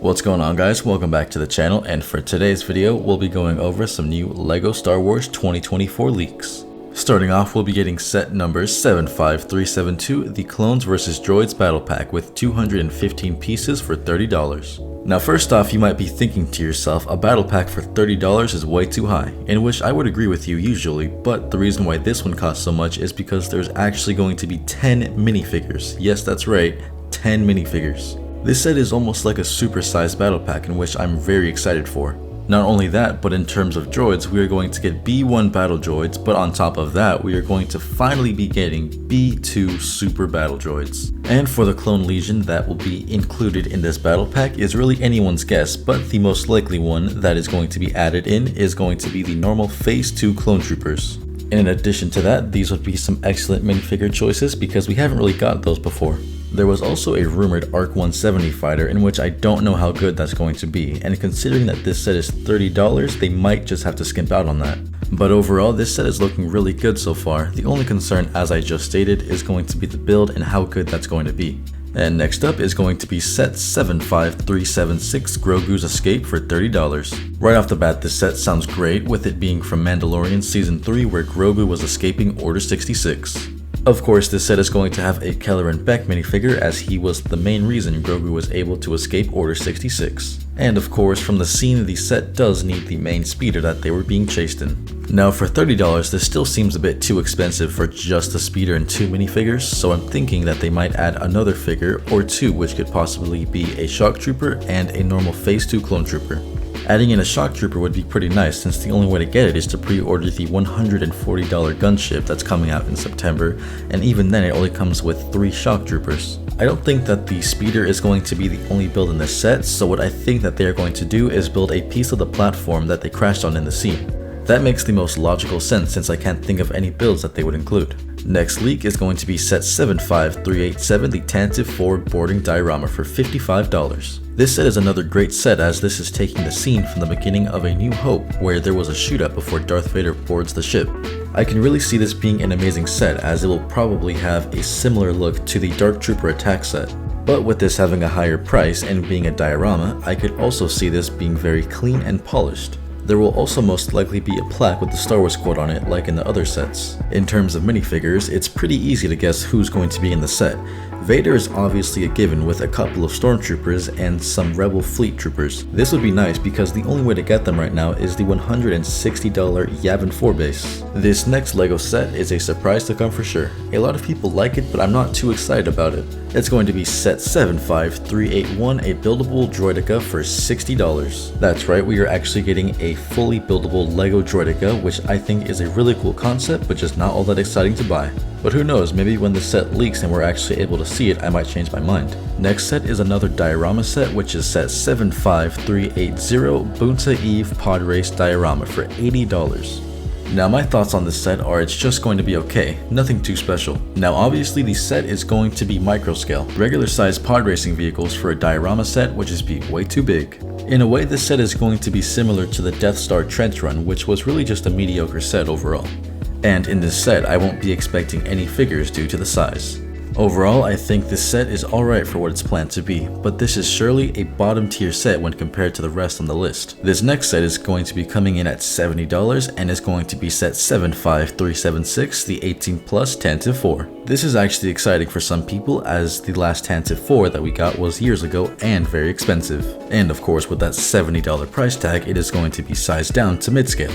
What's going on, guys? Welcome back to the channel, and for today's video we'll be going over some new LEGO Star Wars 2024 leaks. Starting off, we'll be getting set number 75372, the Clones vs Droids Battle Pack with 215 pieces for $30. Now first off, you might be thinking to yourself, a battle pack for $30 is way too high, in which I would agree with you usually, but the reason why this one costs so much is because there's actually going to be 10 minifigures. Yes, that's right, 10 minifigures. This set is almost like a supersized battle pack, in which I'm very excited for. Not only that, but in terms of droids, we are going to get B1 battle droids, but on top of that, we are going to finally be getting B2 super battle droids. And for the Clone Legion that will be included in this battle pack is really anyone's guess, but the most likely one that is going to be added in is going to be the normal Phase 2 Clone Troopers. And in addition to that, these would be some excellent minifigure choices because we haven't really got those before. There was also a rumored ARC 170 fighter, in which I don't know how good that's going to be, and considering that this set is $30, they might just have to skimp out on that. But overall, this set is looking really good so far. The only concern, as I just stated, is going to be the build and how good that's going to be. And next up is going to be set 75376, Grogu's Escape for $30. Right off the bat, this set sounds great, with it being from Mandalorian Season 3 where Grogu was escaping Order 66. Of course, this set is going to have a Kelleran Beq minifigure, as he was the main reason Grogu was able to escape Order 66. And of course, from the scene, the set does need the main speeder that they were being chased in. Now for $30, this still seems a bit too expensive for just the speeder and 2 minifigures, so I'm thinking that they might add another figure or 2, which could possibly be a Shock Trooper and a normal Phase 2 Clone Trooper. Adding in a Shock Trooper would be pretty nice, since the only way to get it is to pre-order the $140 gunship that's coming out in September, and even then it only comes with 3 Shock Troopers. I don't think that the speeder is going to be the only build in this set, so what I think that they are going to do is build a piece of the platform that they crashed on in the scene. That makes the most logical sense, since I can't think of any builds that they would include. Next leak is going to be set 75387, the Tantive 4 boarding diorama for $55. This set is another great set, as this is taking the scene from the beginning of A New Hope, where there was a shootout before Darth Vader boards the ship. I can really see this being an amazing set, as it will probably have a similar look to the Dark Trooper attack set. But with this having a higher price and being a diorama, I could also see this being very clean and polished. There will also most likely be a plaque with the Star Wars quote on it, like in the other sets. In terms of minifigures, it's pretty easy to guess who's going to be in the set. Vader is obviously a given, with a couple of stormtroopers and some rebel fleet troopers. This would be nice because the only way to get them right now is the $160 Yavin 4 base. This next LEGO set is a surprise to come for sure. A lot of people like it, but I'm not too excited about it. It's going to be set 75381, a buildable Droideka for $60. That's right, we are actually getting a fully buildable LEGO Droideka, which I think is a really cool concept, but just not all that exciting to buy. But who knows, maybe when the set leaks and we're actually able to see it, I might change my mind. Next set is another diorama set, which is set 75380, Boonta Eve Pod Race Diorama for $80. Now my thoughts on this set are it's just going to be okay, nothing too special. Now obviously the set is going to be micro scale, regular sized pod racing vehicles for a diorama set would just be way too big. In a way, this set is going to be similar to the Death Star Trench Run, which was really just a mediocre set overall. And in this set, I won't be expecting any figures due to the size. Overall, I think this set is alright for what it's planned to be, but this is surely a bottom tier set when compared to the rest on the list. This next set is going to be coming in at $70 and is going to be set 75376, the 18 plus Tantive 4. This is actually exciting for some people, as the last Tantive 4 that we got was years ago and very expensive. And of course, with that $70 price tag, it is going to be sized down to mid-scale.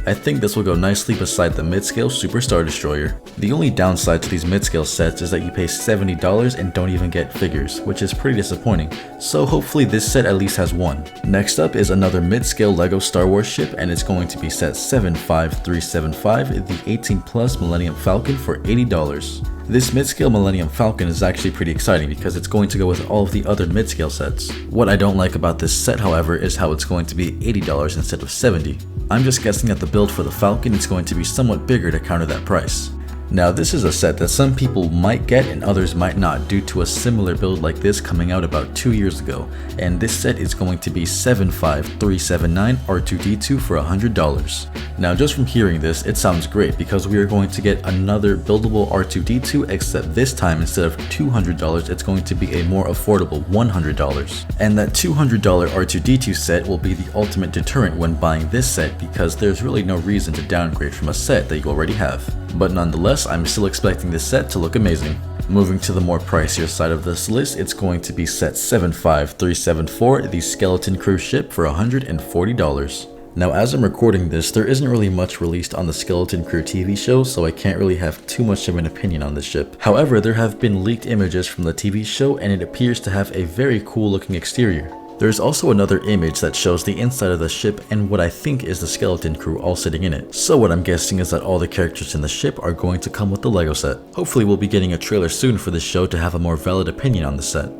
I think this will go nicely beside the mid-scale Super Star Destroyer. The only downside to these mid-scale sets is that you pay $70 and don't even get figures, which is pretty disappointing, so hopefully this set at least has one. Next up is another mid-scale LEGO Star Wars ship, and it's going to be set 75375, the 18 plus Millennium Falcon for $80. This mid-scale Millennium Falcon is actually pretty exciting because it's going to go with all of the other mid-scale sets. What I don't like about this set, however, is how it's going to be $80 instead of $70. I'm just guessing that the build for the Falcon is going to be somewhat bigger to counter that price. Now this is a set that some people might get and others might not due to a similar build like this coming out about 2 years ago, and this set is going to be 75379 R2-D2 for $100. Now just from hearing this, it sounds great because we are going to get another buildable R2-D2, except this time instead of $200 it's going to be a more affordable $100. And that $200 R2-D2 set will be the ultimate deterrent when buying this set because there's really no reason to downgrade from a set that you already have. But nonetheless, I'm still expecting this set to look amazing. Moving to the more pricier side of this list, it's going to be set 75374, the Skeleton Crew ship, for $140. Now as I'm recording this, there isn't really much released on the Skeleton Crew TV show, so I can't really have too much of an opinion on this ship. However, there have been leaked images from the TV show and it appears to have a very cool looking exterior. There's also another image that shows the inside of the ship and what I think is the Skeleton Crew all sitting in it. So what I'm guessing is that all the characters in the ship are going to come with the LEGO set. Hopefully we'll be getting a trailer soon for this show to have a more valid opinion on the set.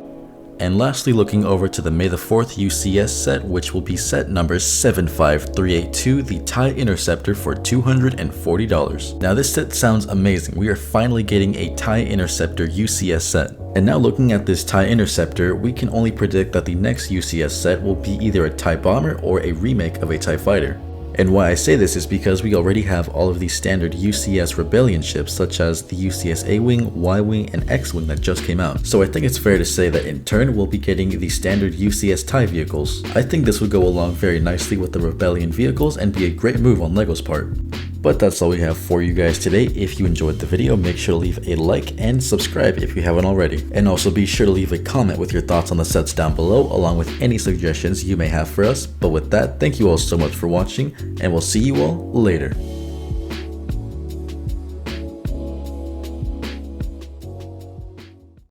And lastly, looking over to the May the 4th UCS set, which will be set number 75382, the TIE Interceptor, for $240. Now this set sounds amazing. We are finally getting a TIE Interceptor UCS set. And now looking at this TIE Interceptor, we can only predict that the next UCS set will be either a TIE Bomber or a remake of a TIE Fighter. And why I say this is because we already have all of these standard UCS Rebellion ships such as the UCS A-Wing, Y-Wing, and X-Wing that just came out. So I think it's fair to say that in turn we'll be getting the standard UCS TIE vehicles. I think this would go along very nicely with the Rebellion vehicles and be a great move on LEGO's part. But that's all we have for you guys today. If you enjoyed the video, make sure to leave a like and subscribe if you haven't already. And also be sure to leave a comment with your thoughts on the sets down below, along with any suggestions you may have for us. But with that, thank you all so much for watching, and we'll see you all later.